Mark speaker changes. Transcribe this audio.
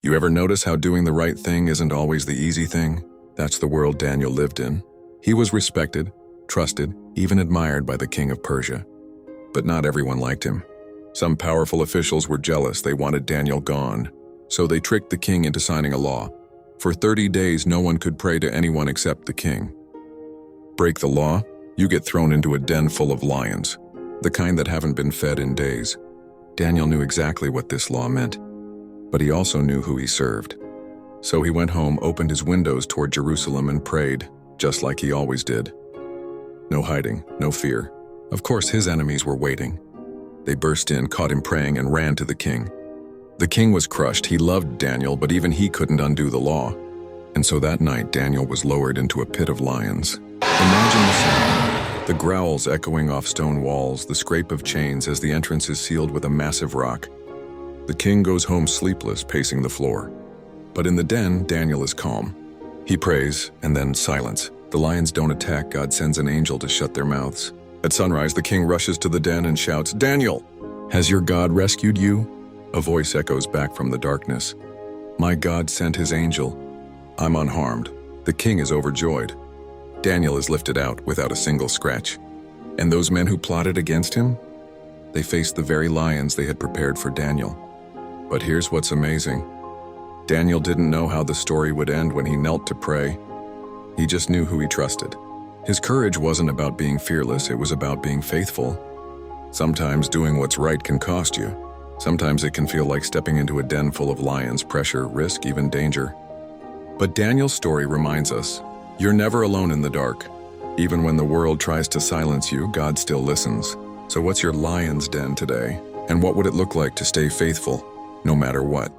Speaker 1: You ever notice how doing the right thing isn't always the easy thing? That's the world Daniel lived in. He was respected, trusted, even admired by the king of Persia. But not everyone liked him. Some powerful officials were jealous. They wanted Daniel gone. So they tricked the king into signing a law. For 30 days, no one could pray to anyone except the king. Break the law, you get thrown into a den full of lions, the kind that haven't been fed in days. Daniel knew exactly what this law meant, but he also knew who he served. So he went home, opened his windows toward Jerusalem and prayed, just like he always did. No hiding, no fear. Of course, his enemies were waiting. They burst in, caught him praying, and ran to the king. The king was crushed. He loved Daniel, but even he couldn't undo the law. And so that night, Daniel was lowered into a pit of lions. Imagine the sound. The growls echoing off stone walls, the scrape of chains as the entrance is sealed with a massive rock. The king goes home sleepless, pacing the floor. But in the den, Daniel is calm. He prays, and then silence. The lions don't attack. God sends an angel to shut their mouths. At sunrise, the king rushes to the den and shouts, "Daniel, has your God rescued you?" A voice echoes back from the darkness. "My God sent his angel. I'm unharmed." The king is overjoyed. Daniel is lifted out without a single scratch. And those men who plotted against him? They faced the very lions they had prepared for Daniel. But here's what's amazing. Daniel didn't know how the story would end when he knelt to pray. He just knew who he trusted. His courage wasn't about being fearless, it was about being faithful. Sometimes doing what's right can cost you. Sometimes it can feel like stepping into a den full of lions, pressure, risk, even danger. But Daniel's story reminds us, you're never alone in the dark. Even when the world tries to silence you, God still listens. So what's your lion's den today? And what would it look like to stay faithful, no matter what?